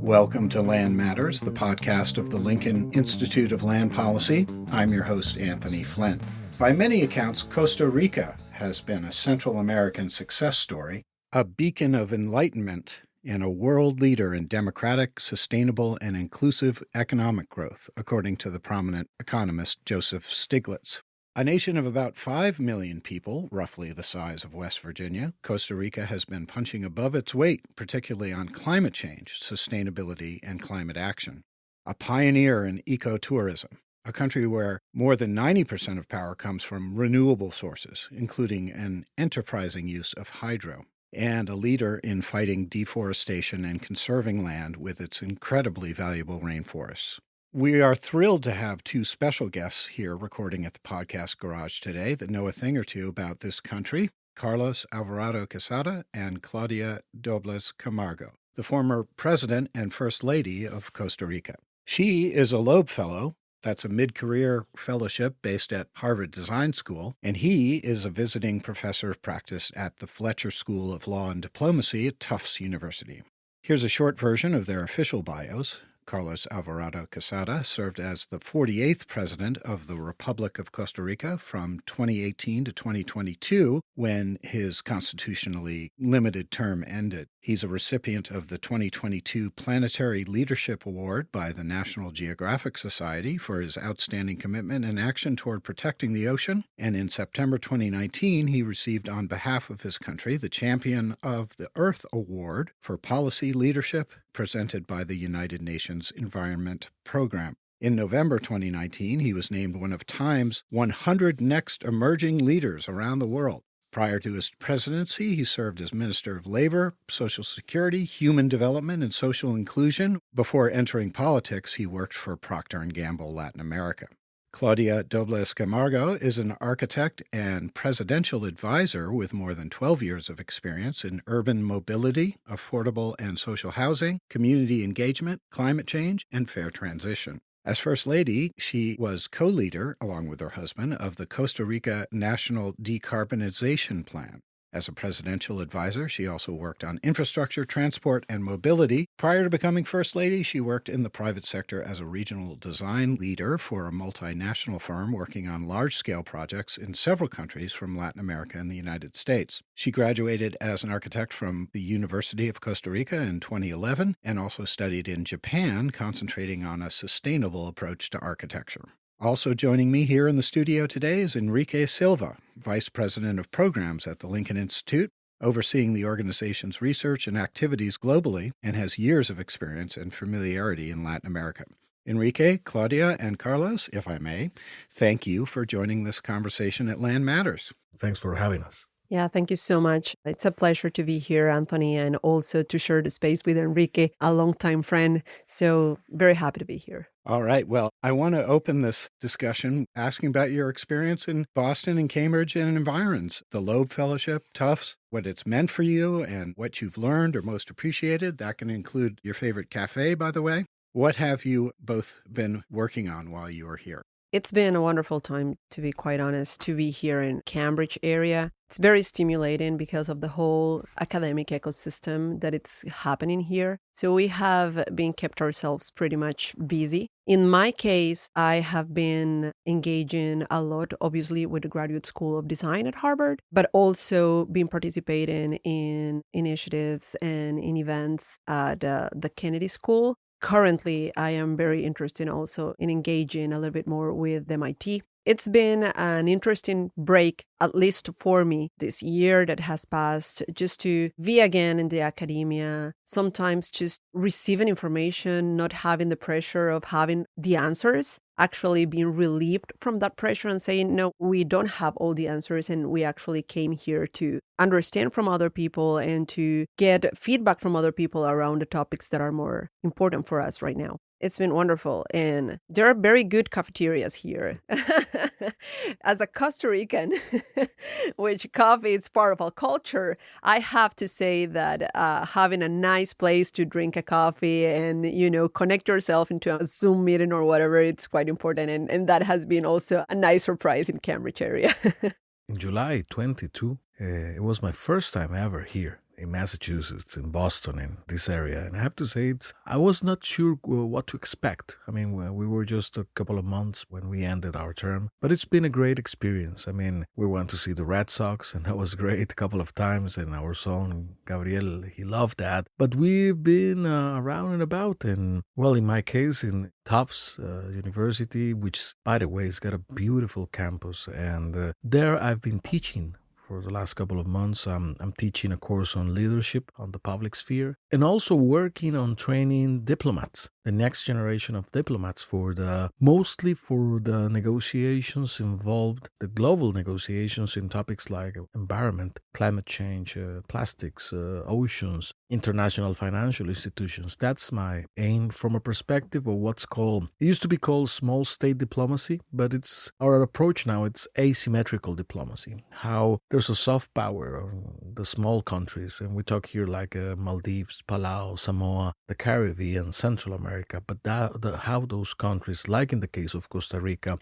Welcome to Land Matters, the podcast of the Lincoln Institute of Land Policy. I'm your host, Anthony Flynn. By many accounts, Costa Rica has been a Central American success story, a beacon of enlightenment, and a world leader in democratic, sustainable, and inclusive economic growth, according to the prominent economist Joseph Stiglitz. A nation of about 5 million people, roughly the size of West Virginia, Costa Rica has been punching above its weight, particularly on climate change, sustainability, and climate action. A pioneer in ecotourism, a country where more than 90% of power comes from renewable sources, including an enterprising use of hydro, and a leader in fighting deforestation and conserving land with its incredibly valuable rainforests. We are thrilled to have two special guests here recording at the podcast garage today that know a thing or two about this country, Carlos Alvarado Quesada and Claudia Dobles Camargo, the former president and first lady of Costa Rica. She is a Loeb Fellow. That's a mid-career fellowship based at Harvard Design School, and he is a visiting professor of practice at the Fletcher School of Law and Diplomacy at Tufts University. Here's a short version of their official bios. Carlos Alvarado Quesada served as the 48th president of the Republic of Costa Rica from 2018 to 2022, when his constitutionally limited term ended. He's a recipient of the 2022 Planetary Leadership Award by the National Geographic Society for his outstanding commitment and action toward protecting the ocean. And in September 2019, he received on behalf of his country the Champion of the Earth Award for policy leadership presented by the United Nations Environment Program. In November 2019, he was named one of Time's 100 Next Emerging Leaders around the world. Prior to his presidency, he served as Minister of Labor, Social Security, Human Development, and Social Inclusion. Before entering politics, he worked for Procter & Gamble Latin America. Claudia Dobles Camargo is an architect and presidential advisor with more than 12 years of experience in urban mobility, affordable and social housing, community engagement, climate change, and fair transition. As First Lady, she was co-leader, along with her husband, of the Costa Rica National Decarbonization Plan. As a presidential advisor, she also worked on infrastructure, transport, and mobility. Prior to becoming First Lady, she worked in the private sector as a regional design leader for a multinational firm working on large-scale projects in several countries from Latin America and the United States. She graduated as an architect from the University of Costa Rica in 2011 and also studied in Japan, concentrating on a sustainable approach to architecture. Also joining me here in the studio today is Enrique Silva, Vice President of Programs at the Lincoln Institute, overseeing the organization's research and activities globally, and has years of experience and familiarity in Latin America. Enrique, Claudia, and Carlos, if I may, thank you for joining this conversation at Land Matters. Thanks for having us. Yeah, thank you so much. It's a pleasure to be here, Anthony, and also to share the space with Enrique, a longtime friend. So very happy to be here. All right. Well, I want to open this discussion asking about your experience in Boston and Cambridge and environs, the Loeb Fellowship, Tufts, what it's meant for you and what you've learned or most appreciated. That can include your favorite cafe, by the way. What have you both been working on while you were here? It's been a wonderful time, to be quite honest, to be here in Cambridge area. It's very stimulating because of the whole academic ecosystem that it's happening here. So we have been kept ourselves pretty much busy. In my case, I have been engaging a lot, obviously, with the Graduate School of Design at Harvard, but also been participating in initiatives and in events at the Kennedy School. Currently, I am very interested also in engaging a little bit more with MIT. It's been an interesting break, at least for me, this year that has passed, just to be again in the academia, sometimes just receiving information, not having the pressure of having the answers, actually being relieved from that pressure and saying, no, we don't have all the answers, and we actually came here to understand from other people and to get feedback from other people around the topics that are more important for us right now. It's been wonderful. And there are very good cafeterias here. As a Costa Rican, which coffee is part of our culture, I have to say that having a nice place to drink a coffee and, connect yourself into a Zoom meeting or whatever, it's quite important. And that has been also a nice surprise in Cambridge area. In July 22, it was my first time ever here in Massachusetts, in Boston, in this area. And I have to say, I was not sure what to expect. I mean, we were just a couple of months when we ended our term, but it's been a great experience. I mean, we went to see the Red Sox, and that was great a couple of times. And our son, Gabriel, he loved that. But we've been around and about. And, well, in my case, in Tufts University, which, by the way, has got a beautiful campus. And there I've been teaching for the last couple of months. I'm teaching a course on leadership on the public sphere and also working on training diplomats, the next generation of diplomats mostly for the negotiations involved, the global negotiations in topics like environment, climate change, plastics, oceans, international financial institutions. That's my aim from a perspective of it used to be called small state diplomacy, but our approach now, it's asymmetrical diplomacy. How there's a soft power on the small countries, and we talk here like Maldives, Palau, Samoa, the Caribbean, Central America, but how those countries, like in the case of Costa Rica,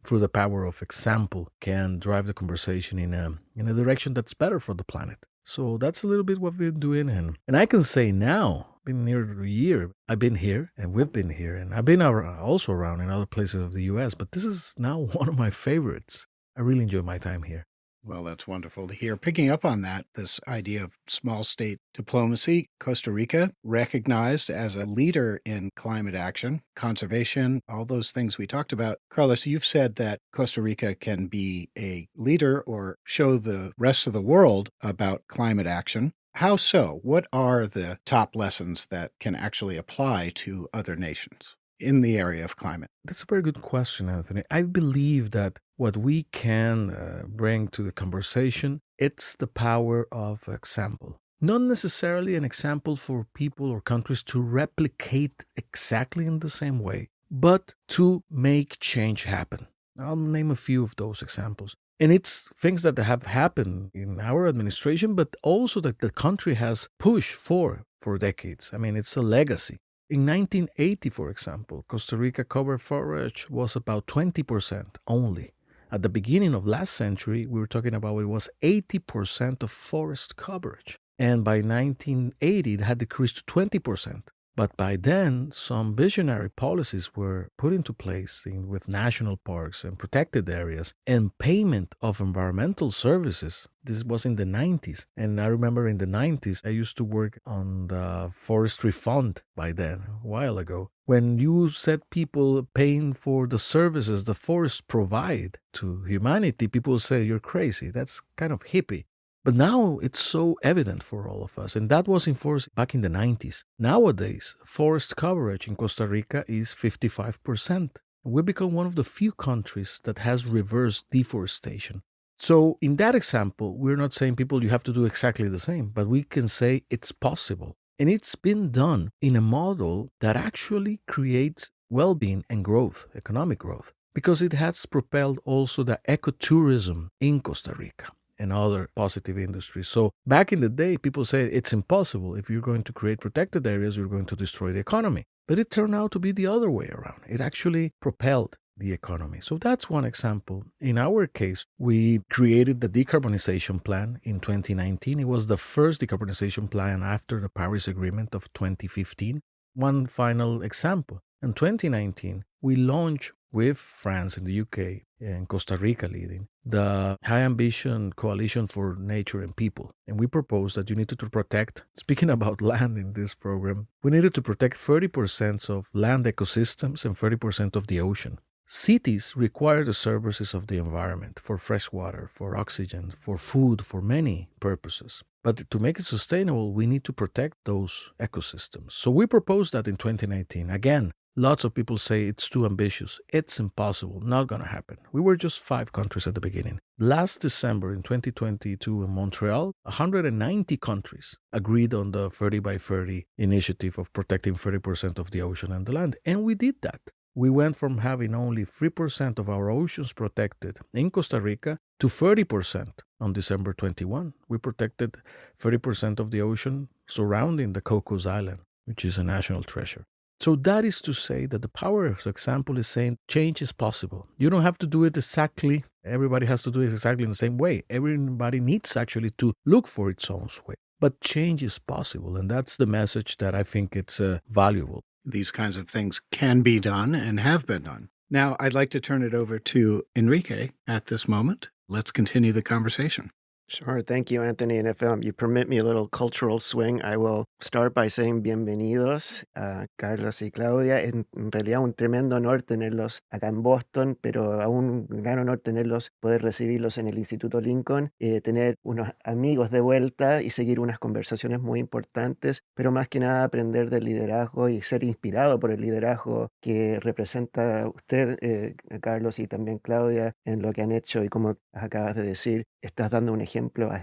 through the power of example, can drive the conversation in a direction that's better for the planet. So that's a little bit what we've been doing. And I can say now, been near a year, I've been here and we've been here, and I've been also around in other places of the U.S., but this is now one of my favorites. I really enjoy my time here. Well, that's wonderful to hear. Picking up on that, this idea of small state diplomacy, Costa Rica recognized as a leader in climate action, conservation, all those things we talked about. Carlos, you've said that Costa Rica can be a leader or show the rest of the world about climate action. How so? What are the top lessons that can actually apply to other nations in the area of climate? That's a very good question, Anthony. I believe that what we can bring to the conversation, it's the power of example. Not necessarily an example for people or countries to replicate exactly in the same way, but to make change happen. I'll name a few of those examples. And it's things that have happened in our administration, but also that the country has pushed for decades. I mean, it's a legacy. In 1980, for example, Costa Rica cover forage was about 20% only. At the beginning of last century, we were talking about it was 80% of forest coverage. And by 1980, it had decreased to 20%. But by then, some visionary policies were put into place with national parks and protected areas and payment of environmental services. This was in the 90s. And I remember in the 90s, I used to work on the forestry fund by then, a while ago. When you said people paying for the services the forests provide to humanity, people say you're crazy. That's kind of hippie. But now it's so evident for all of us, and that was enforced back in the 90s. Nowadays, forest coverage in Costa Rica is 55%. We've become one of the few countries that has reversed deforestation. So in that example, we're not saying people you have to do exactly the same, but we can say it's possible. And it's been done in a model that actually creates well-being and growth, economic growth, because it has propelled also the ecotourism in Costa Rica and other positive industries. So back in the day, people said it's impossible. If you're going to create protected areas, you're going to destroy the economy. But it turned out to be the other way around. It actually propelled the economy. So that's one example. In our case, we created the decarbonization plan in 2019. It was the first decarbonization plan after the Paris Agreement of 2015. One final example. In 2019, we launched with France and the UK and Costa Rica leading the High Ambition Coalition for Nature and People. And we proposed that you needed to protect, speaking about land in this program, we needed to protect 30% of land ecosystems and 30% of the ocean. Cities require the services of the environment for fresh water, for oxygen, for food, for many purposes. But to make it sustainable, we need to protect those ecosystems. So we proposed that in 2019. Again, lots of people say it's too ambitious. It's impossible. Not going to happen. We were just 5 countries at the beginning. Last December in 2022 in Montreal, 190 countries agreed on the 30 by 30 initiative of protecting 30% of the ocean and the land. And we did that. We went from having only 3% of our oceans protected in Costa Rica to 30% on December 21. We protected 30% of the ocean surrounding the Cocos Island, which is a national treasure. So that is to say that the power of example is saying change is possible. You don't have to do it exactly. Everybody has to do it exactly in the same way. Everybody needs actually to look for its own way. but change is possible. And that's the message that I think it's valuable. These kinds of things can be done and have been done. Now, I'd like to turn it over to Enrique at this moment. Let's continue the conversation. Sure. Thank you, Anthony. And if you permit me a little cultural swing, I will start by saying bienvenidos a Carlos y Claudia. En realidad un tremendo honor tenerlos acá en Boston, pero aún un gran honor tenerlos, poder recibirlos en el Instituto Lincoln, tener unos amigos de vuelta y seguir unas conversaciones muy importantes, pero más que nada aprender del liderazgo y ser inspirado por el liderazgo que representa usted, Carlos, y también Claudia, en lo que han hecho. Y como acabas de decir, estás dando un ejemplo,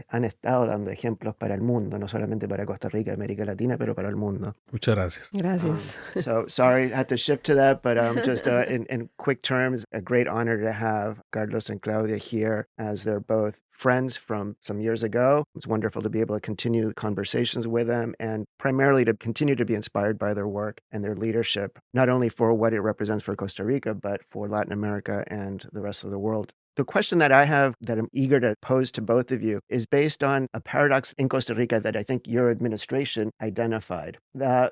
han estado dando ejemplos para el mundo, no solamente para Costa Rica, América Latina, pero para el mundo. Muchas gracias. Gracias. So sorry, I had to shift to that, but just in quick terms, a great honor to have Carlos and Claudia here, as they're both friends from some years ago. It's wonderful to be able to continue conversations with them and primarily to continue to be inspired by their work and their leadership, not only for what it represents for Costa Rica, but for Latin America and the rest of the world. The question that I have that I'm eager to pose to both of you is based on a paradox in Costa Rica that I think your administration identified.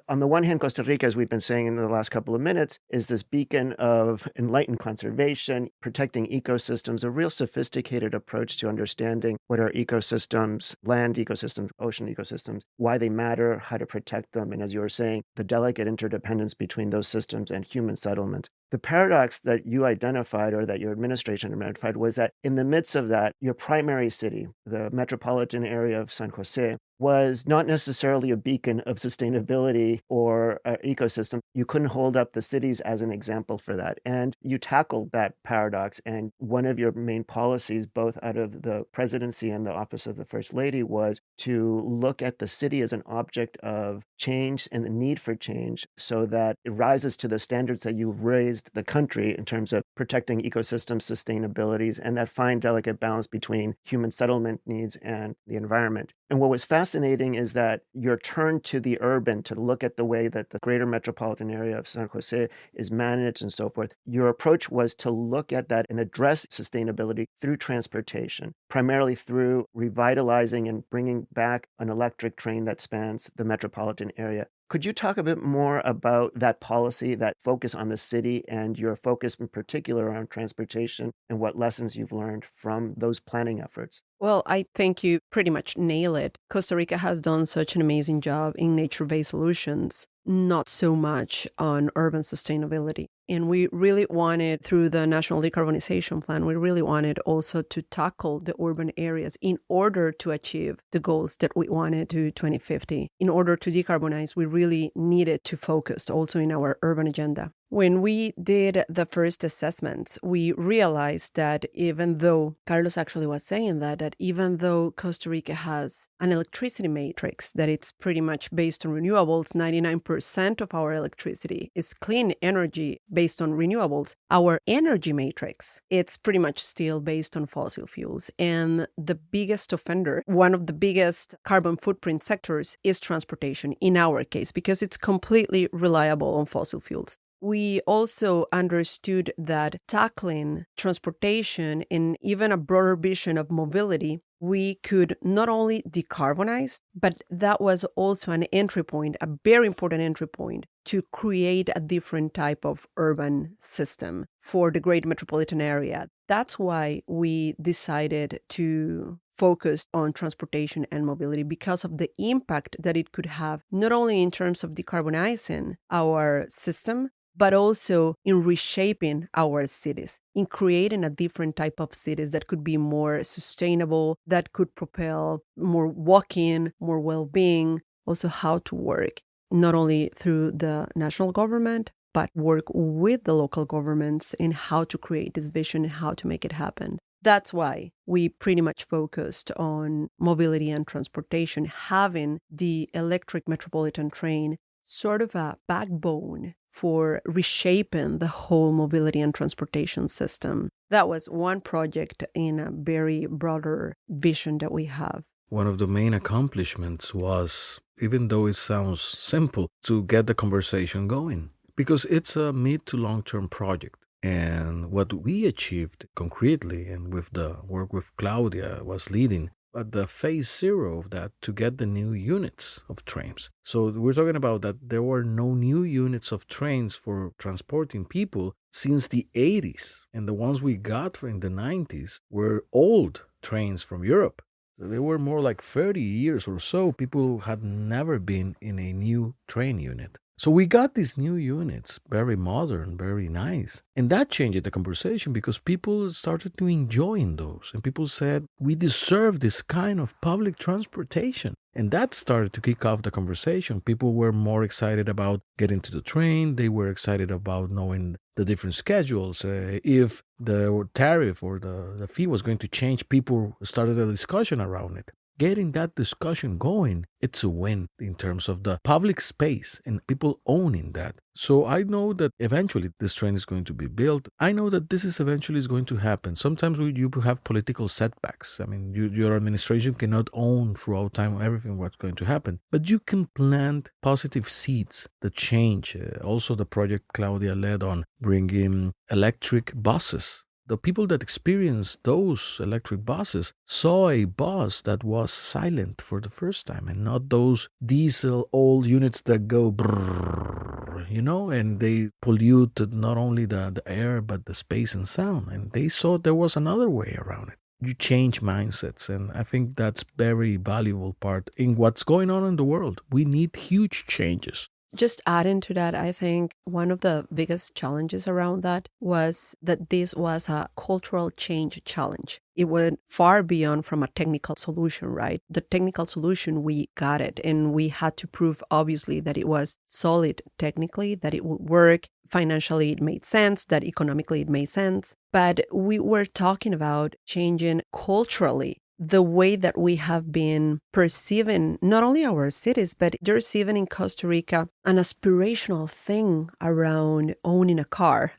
On the one hand, Costa Rica, as we've been saying in the last couple of minutes, is this beacon of enlightened conservation, protecting ecosystems, a real sophisticated approach to understanding what are ecosystems, land ecosystems, ocean ecosystems, why they matter, how to protect them, and as you were saying, the delicate interdependence between those systems and human settlements. The paradox that you identified, or that your administration identified, was that in the midst of that, your primary city, the metropolitan area of San Jose, was not necessarily a beacon of sustainability or ecosystem. You couldn't hold up the cities as an example for that. And you tackled that paradox. And one of your main policies, both out of the presidency and the office of the First Lady, was to look at the city as an object of change and the need for change, so that it rises to the standards that you've raised the country in terms of protecting ecosystem sustainabilities and that fine, delicate balance between human settlement needs and the environment. And what was fascinating is that your turn to the urban to look at the way that the greater metropolitan area of San Jose is managed and so forth. Your approach was to look at that and address sustainability through transportation, primarily through revitalizing and bringing back an electric train that spans the metropolitan area. Could you talk a bit more about that policy, that focus on the city, and your focus in particular on transportation and what lessons you've learned from those planning efforts? Well, I think you pretty much nail it. Costa Rica has done such an amazing job in nature-based solutions, not so much on urban sustainability. And we really wanted, through the National Decarbonization Plan, we really wanted also to tackle the urban areas in order to achieve the goals that we wanted to 2050. In order to decarbonize, we really needed to focus also in our urban agenda. When we did the first assessments, we realized that even though, Carlos actually was saying that even though Costa Rica has an electricity matrix, that it's pretty much based on renewables, 99% of our electricity is clean energy based on renewables, our energy matrix, it's pretty much still based on fossil fuels. And the biggest offender, one of the biggest carbon footprint sectors is transportation in our case, because it's completely reliable on fossil fuels. We also understood that tackling transportation and even a broader vision of mobility, we could not only decarbonize, but that was also an entry point, a very important entry point, to create a different type of urban system for the great metropolitan area. That's why we decided to focus on transportation and mobility, because of the impact that it could have, not only in terms of decarbonizing our system, but also in reshaping our cities, in creating a different type of cities that could be more sustainable, that could propel more walking, more well-being, also how to work, not only through the national government, but work with the local governments in how to create this vision and how to make it happen. That's why we pretty much focused on mobility and transportation, having the electric metropolitan train sort of a backbone for reshaping the whole mobility and transportation system. That was one project in a very broader vision that we have. One of the main accomplishments was, even though it sounds simple, to get the conversation going, because it's a mid to long-term project. And what we achieved concretely, and with the work with Claudia was leading, at the phase zero of that to get the new units of trains. So we're talking about that there were no new units of trains for transporting people since the 80s. And the ones we got in the 90s were old trains from Europe. So they were more like 30 years or so. People had never been in a new train unit. So we got these new units, very modern, very nice. And that changed the conversation because people started to enjoy those. And people said, we deserve this kind of public transportation. And that started to kick off the conversation. People were more excited about getting to the train. They were excited about knowing the different schedules. If the tariff or the fee was going to change, people started a discussion around it. Getting that discussion going, it's a win in terms of the public space and people owning that. So I know that eventually this train is going to be built. I know that this is eventually going to happen. Sometimes you have political setbacks. I mean, your administration cannot own throughout time everything what's going to happen. But you can plant positive seeds that change. Also, the project Claudia led on bringing electric buses. The people that experienced those electric buses saw a bus that was silent for the first time and not those diesel old units that go brrr, and they pollute not only the air but the space and sound. And they saw there was another way around it. You change mindsets, and I think that's very valuable part in what's going on in the world. We need huge changes. Just adding to that, I think one of the biggest challenges around that was that this was a cultural change challenge. It went far beyond from a technical solution, right? The technical solution, we got it. And we had to prove, obviously, that it was solid technically, that it would work. Financially, it made sense, that economically, it made sense. But we were talking about changing culturally the way that we have been perceiving not only our cities, but there's even in Costa Rica an aspirational thing around owning a car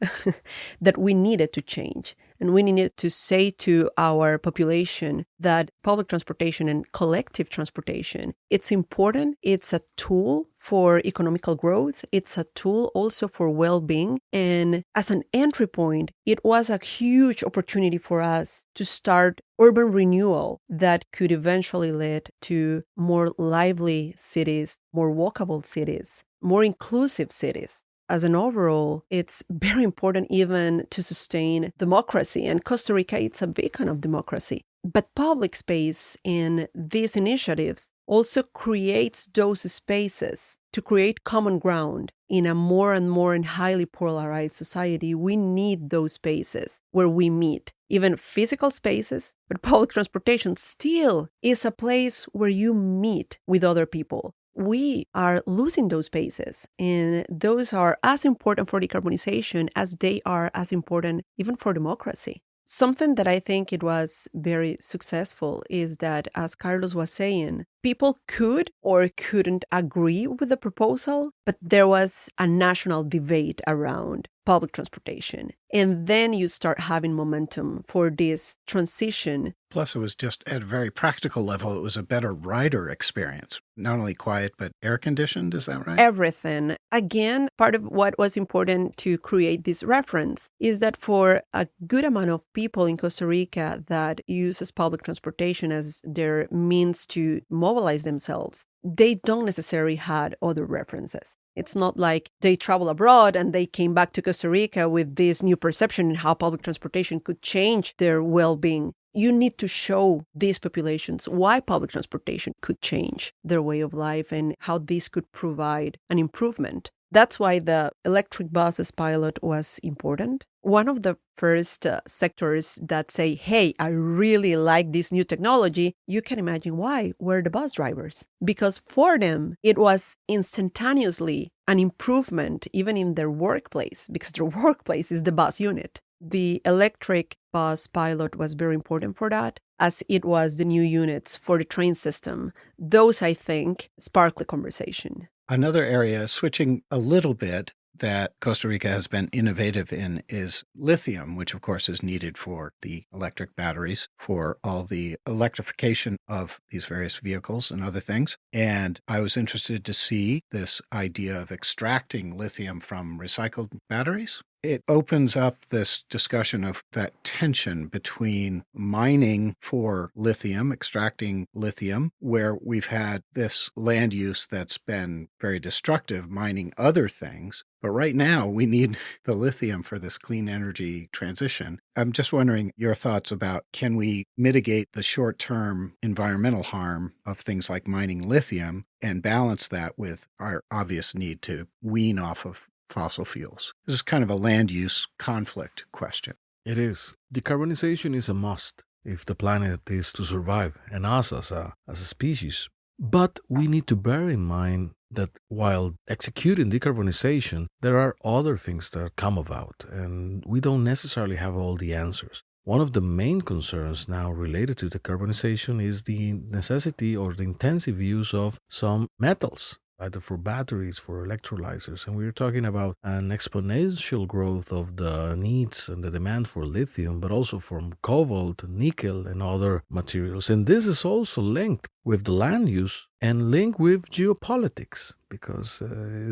that we needed to change. And we needed to say to our population that public transportation and collective transportation, it's important. It's a tool for economical growth. It's a tool also for well-being. And as an entry point, it was a huge opportunity for us to start urban renewal that could eventually lead to more lively cities, more walkable cities, more inclusive cities. As an overall, it's very important even to sustain democracy. And Costa Rica, it's a beacon of democracy. But public space in these initiatives also creates those spaces to create common ground. In a more and more and highly polarized society, we need those spaces where we meet, even physical spaces. But public transportation still is a place where you meet with other people. We are losing those spaces, and those are as important for decarbonization as they are as important even for democracy. Something that I think it was very successful is that, as Carlos was saying, people could or couldn't agree with the proposal, but there was a national debate around public transportation. And then you start having momentum for this transition. Plus, it was just at a very practical level, it was a better rider experience. Not only quiet, but air conditioned, is that right? Everything. Again, part of what was important to create this reference is that for a good amount of people in Costa Rica that uses public transportation as their means to mobilize themselves, they don't necessarily had other references. It's not like they travel abroad and they came back to Costa Rica with this new perception in how public transportation could change their well-being. You need to show these populations why public transportation could change their way of life and how this could provide an improvement. That's why the electric buses pilot was important. One of the first sectors that say, hey, I really like this new technology, you can imagine why, were the bus drivers. Because for them, it was instantaneously an improvement even in their workplace, because their workplace is the bus unit. The electric bus pilot was very important for that, as it was the new units for the train system. Those, I think, sparked the conversation. Another area, switching a little bit, that Costa Rica has been innovative in is lithium, which of course is needed for the electric batteries, for all the electrification of these various vehicles and other things. And I was interested to see this idea of extracting lithium from recycled batteries. it opens up this discussion of that tension between mining for lithium, extracting lithium, where we've had this land use that's been very destructive, mining other things. But right now, we need the lithium for this clean energy transition. I'm just wondering your thoughts about, can we mitigate the short-term environmental harm of things like mining lithium and balance that with our obvious need to wean off of fossil fuels? This is kind of a land use conflict question. It is. Decarbonization is a must if the planet is to survive, and us as a species. But we need to bear in mind that while executing decarbonization, there are other things that come about, and we don't necessarily have all the answers. One of the main concerns now related to decarbonization is the necessity or the intensive use of some metals, either for batteries, for electrolyzers. And we're talking about an exponential growth of the needs and the demand for lithium, but also from cobalt, nickel, and other materials. And this is also linked with the land use and linked with geopolitics, because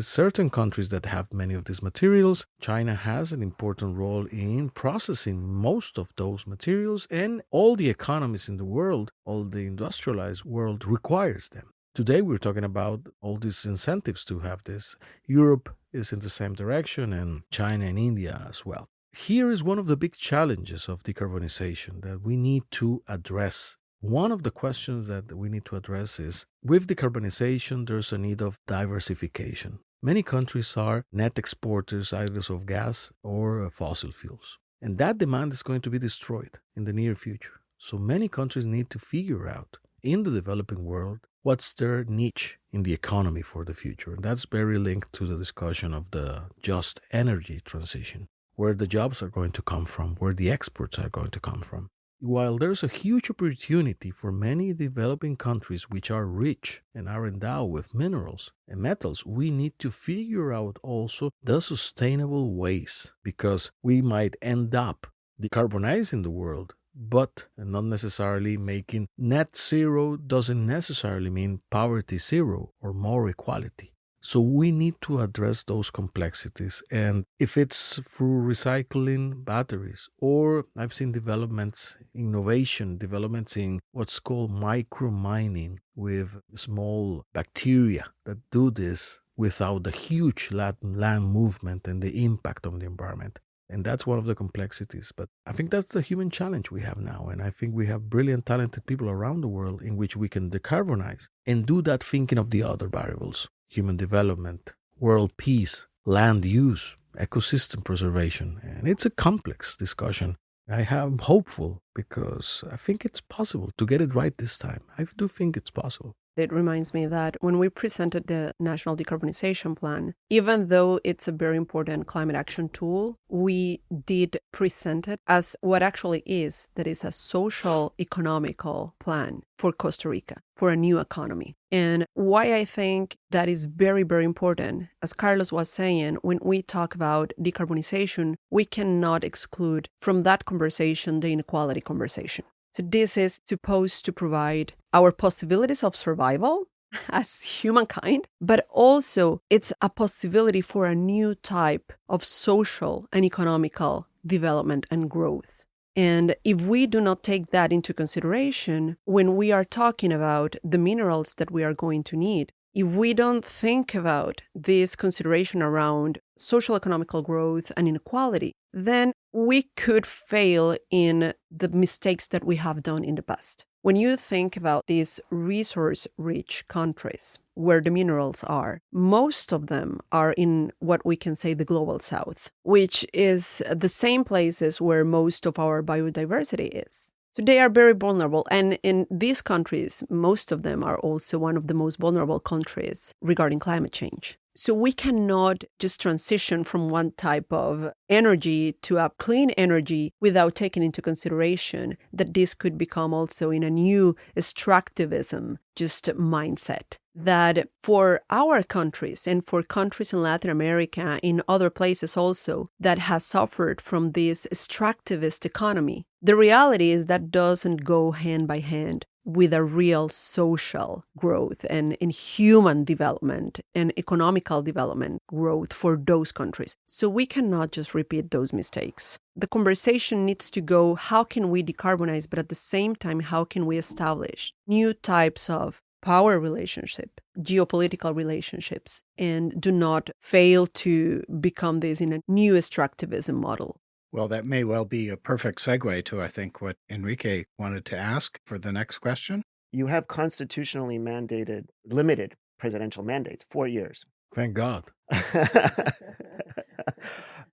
certain countries that have many of these materials, China has an important role in processing most of those materials, and all the economies in the world, all the industrialized world requires them. Today, we're talking about all these incentives to have this. Europe is in the same direction, and China and India as well. Here is one of the big challenges of decarbonization that we need to address. One of the questions that we need to address is, with decarbonization, there's a need of diversification. Many countries are net exporters either of gas or fossil fuels. And that demand is going to be destroyed in the near future. So many countries need to figure out, in the developing world, what's their niche in the economy for the future. And that's very linked to the discussion of the just energy transition, where the jobs are going to come from, where the exports are going to come from. While there's a huge opportunity for many developing countries which are rich and are endowed with minerals and metals, we need to figure out also the sustainable ways, because we might end up decarbonizing the world, but not necessarily making net zero doesn't necessarily mean poverty zero or more equality. So we need to address those complexities. And if it's through recycling batteries, or I've seen developments in what's called micro-mining with small bacteria that do this without the huge land movement and the impact on the environment. And that's one of the complexities. But I think that's the human challenge we have now. And I think we have brilliant, talented people around the world in which we can decarbonize and do that thinking of the other variables: human development, world peace, land use, ecosystem preservation. And it's a complex discussion. I am hopeful because I think it's possible to get it right this time. I do think it's possible. It reminds me that when we presented the National Decarbonization Plan, even though it's a very important climate action tool, we did present it as what actually is, that is a social economical plan for Costa Rica, for a new economy. And why I think that is very, very important, as Carlos was saying, when we talk about decarbonization, we cannot exclude from that conversation the inequality conversation. So this is supposed to provide our possibilities of survival as humankind, but also it's a possibility for a new type of social and economical development and growth. And if we do not take that into consideration when we are talking about the minerals that we are going to need, if we don't think about this consideration around social economical growth and inequality, then we could fail in the mistakes that we have done in the past. When you think about these resource-rich countries where the minerals are, most of them are in what we can say the global south, which is the same places where most of our biodiversity is. So they are very vulnerable. And in these countries, most of them are also one of the most vulnerable countries regarding climate change. So we cannot just transition from one type of energy to a clean energy without taking into consideration that this could become also in a new extractivism just mindset. That for our countries and for countries in Latin America, in other places also, that has suffered from this extractivist economy, the reality is that doesn't go hand by hand with a real social growth and human development and economical development growth for those countries. So we cannot just repeat those mistakes. The conversation needs to go, how can we decarbonize, but at the same time, how can we establish new types of power relationship, geopolitical relationships, and do not fail to become this in a new extractivism model. Well, that may well be a perfect segue to, I think, what Enrique wanted to ask for the next question. You have constitutionally mandated, limited presidential mandates, 4 years. Thank God.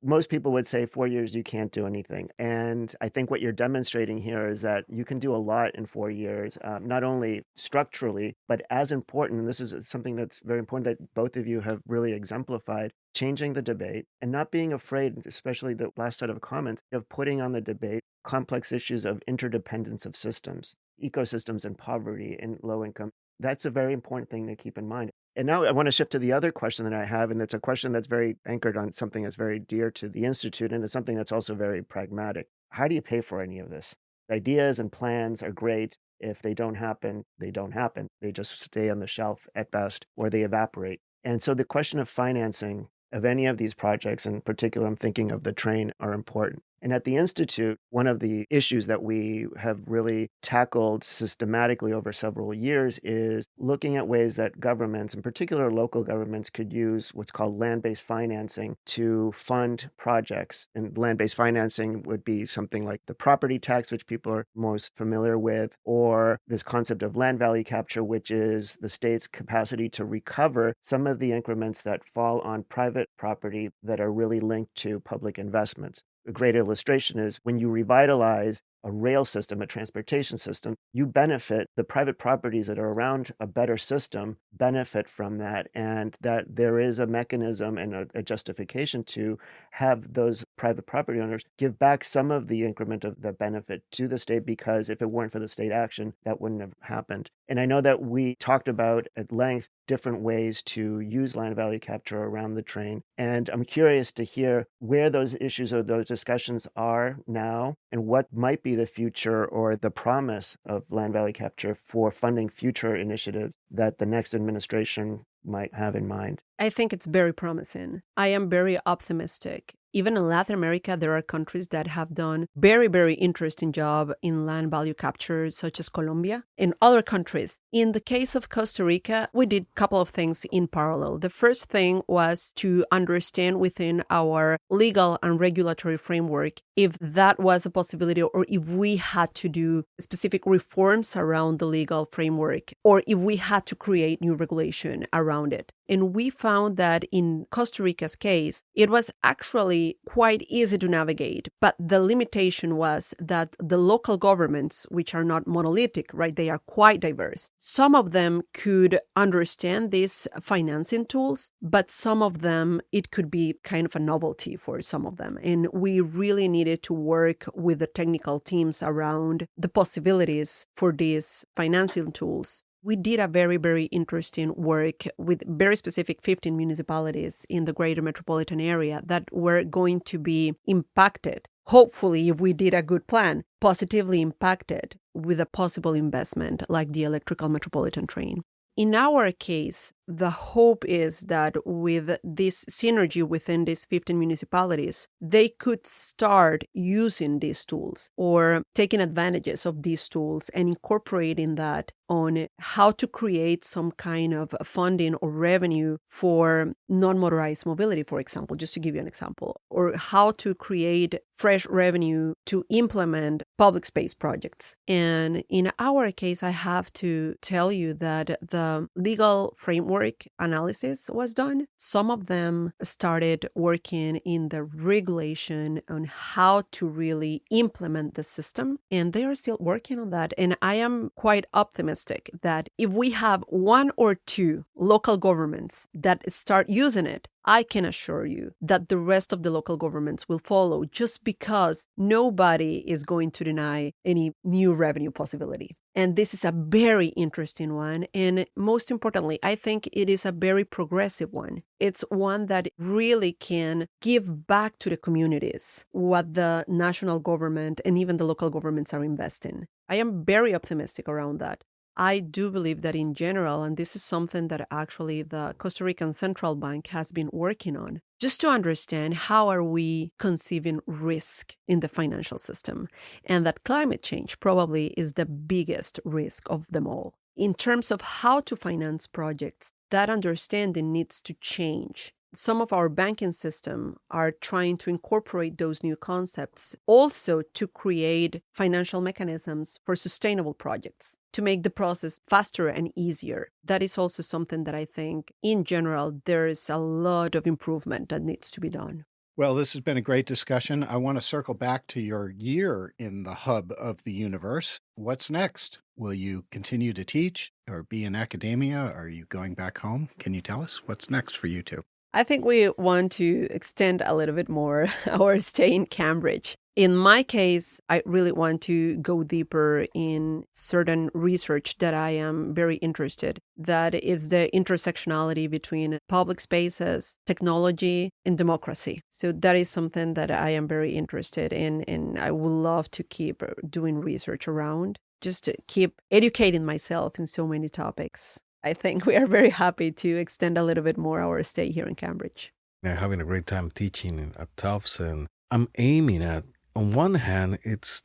Most people would say 4 years, you can't do anything. And I think what you're demonstrating here is that you can do a lot in 4 years, not only structurally, but as important, and this is something that's very important that both of you have really exemplified, changing the debate and not being afraid, especially the last set of comments, of putting on the debate complex issues of interdependence of systems, ecosystems and poverty and low income. That's a very important thing to keep in mind. And now I want to shift to the other question that I have, and it's a question that's very anchored on something that's very dear to the Institute, and it's something that's also very pragmatic. How do you pay for any of this? Ideas and plans are great. If they don't happen, they don't happen. They just stay on the shelf at best, or they evaporate. And so the question of financing of any of these projects, in particular, I'm thinking of the train, are important. And at the Institute, one of the issues that we have really tackled systematically over several years is looking at ways that governments, in particular local governments, could use what's called land-based financing to fund projects. And land-based financing would be something like the property tax, which people are most familiar with, or this concept of land value capture, which is the state's capacity to recover some of the increments that fall on private property that are really linked to public investments. A great illustration is when you revitalize a rail system, a transportation system, you benefit, the private properties that are around a better system benefit from that, and that there is a mechanism and a justification to have those private property owners give back some of the increment of the benefit to the state, because if it weren't for the state action, that wouldn't have happened. And I know that we talked about at length different ways to use land value capture around the train. And I'm curious to hear where those issues or those discussions are now and what might be the future or the promise of land value capture for funding future initiatives that the next administration might have in mind. I think it's very promising. I am very optimistic. Even in Latin America, there are countries that have done very, very interesting job in land value capture, such as Colombia and other countries. In the case of Costa Rica, we did a couple of things in parallel. The first thing was to understand within our legal and regulatory framework if that was a possibility or if we had to do specific reforms around the legal framework or if we had to create new regulation around it. And we found that in Costa Rica's case, it was actually quite easy to navigate. But the limitation was that the local governments, which are not monolithic, right, they are quite diverse. Some of them could understand these financing tools, but some of them, it could be kind of a novelty for some of them. And we really needed to work with the technical teams around the possibilities for these financing tools. We did a very, very interesting work with very specific 15 municipalities in the greater metropolitan area that were going to be impacted, hopefully, if we did a good plan, positively impacted with a possible investment like the electrical metropolitan train. In our case, the hope is that with this synergy within these 15 municipalities, they could start using these tools or taking advantages of these tools and incorporating that on how to create some kind of funding or revenue for non-motorized mobility, for example, just to give you an example, or how to create fresh revenue to implement public space projects. And in our case, I have to tell you that the legal framework analysis was done. Some of them started working in the regulation on how to really implement the system, and they are still working on that. And I am quite optimistic that if we have one or two local governments that start using it, I can assure you that the rest of the local governments will follow, just because nobody is going to deny any new revenue possibility. And this is a very interesting one. And most importantly, I think it is a very progressive one. It's one that really can give back to the communities what the national government and even the local governments are investing. I am very optimistic around that. I do believe that in general, and this is something that actually the Costa Rican Central Bank has been working on, just to understand how are we conceiving risk in the financial system, and that climate change probably is the biggest risk of them all. In terms of how to finance projects, that understanding needs to change. Some of our banking system are trying to incorporate those new concepts also to create financial mechanisms for sustainable projects, to make the process faster and easier. That is also something that I think, in general, there is a lot of improvement that needs to be done. Well, this has been a great discussion. I want to circle back to your year in the hub of the universe. What's next? Will you continue to teach or be in academia? Are you going back home? Can you tell us what's next for you two? I think we want to extend a little bit more our stay in Cambridge. In my case, I really want to go deeper in certain research that I am very interested. That is the intersectionality between public spaces, technology, and democracy. So that is something that I am very interested in, and I would love to keep doing research around, just to keep educating myself in so many topics. I think we are very happy to extend a little bit more our stay here in Cambridge. I'm having a great time teaching at Tufts, and I'm aiming at, on one hand, it's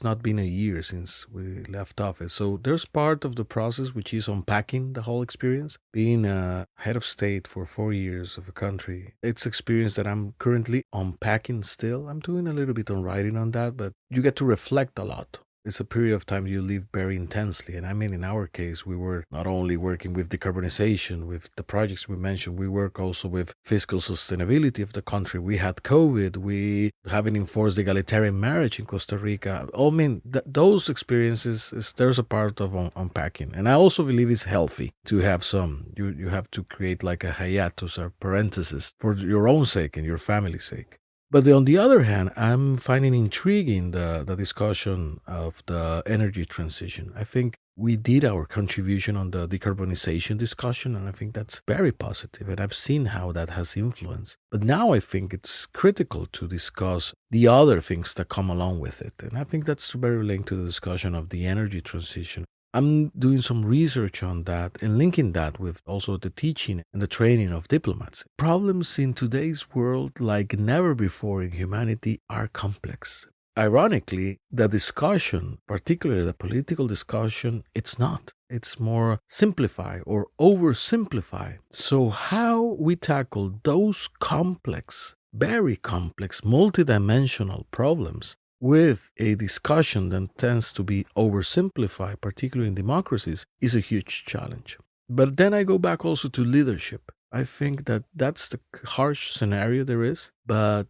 not been a year since we left office. So there's part of the process which is unpacking the whole experience. Being a head of state for 4 years of a country, it's experience that I'm currently unpacking still. I'm doing a little bit on writing on that, but you get to reflect a lot. It's a period of time you live very intensely. And I mean, in our case, we were not only working with decarbonization, with the projects we mentioned, we work also with fiscal sustainability of the country. We had COVID. We haven't enforced egalitarian marriage in Costa Rica. I mean, those experiences, there's a part of unpacking. And I also believe it's healthy to have some. You have to create like a hiatus or parenthesis for your own sake and your family's sake. But on the other hand, I'm finding intriguing the discussion of the energy transition. I think we did our contribution on the decarbonization discussion, and I think that's very positive, and I've seen how that has influence. But now I think it's critical to discuss the other things that come along with it, and I think that's very linked to the discussion of the energy transition. I'm doing some research on that and linking that with also the teaching and the training of diplomats. Problems in today's world, like never before in humanity, are complex. Ironically, the discussion, particularly the political discussion, it's not. It's more simplify or oversimplify. So how we tackle those complex, very complex, multidimensional problems with a discussion that tends to be oversimplified, particularly in democracies, is a huge challenge. But then I go back also to leadership. I think that that's the harsh scenario there is. But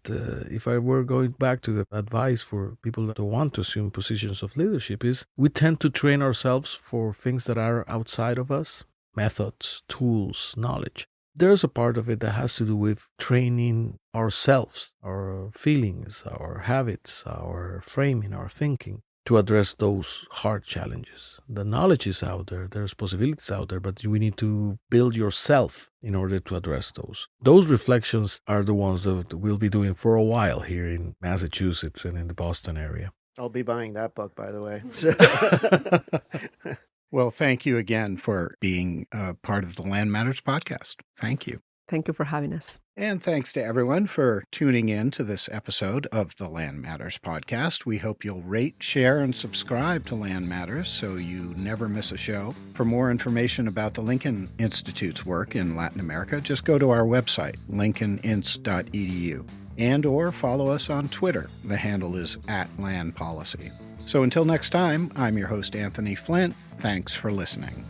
if I were going back to the advice for people that want to assume positions of leadership is we tend to train ourselves for things that are outside of us, methods, tools, knowledge. There's a part of it that has to do with training ourselves, our feelings, our habits, our framing, our thinking to address those hard challenges. The knowledge is out there, there's possibilities out there, but we need to build yourself in order to address those. Those reflections are the ones that we'll be doing for a while here in Massachusetts and in the Boston area. I'll be buying that book, by the way. Well, thank you again for being part of the Land Matters podcast. Thank you. Thank you for having us. And thanks to everyone for tuning in to this episode of the Land Matters podcast. We hope you'll rate, share, and subscribe to Land Matters so you never miss a show. For more information about the Lincoln Institute's work in Latin America, just go to our website, lincolninst.edu, and or follow us on Twitter. The handle is @landpolicy. So until next time, I'm your host, Anthony Flint. Thanks for listening.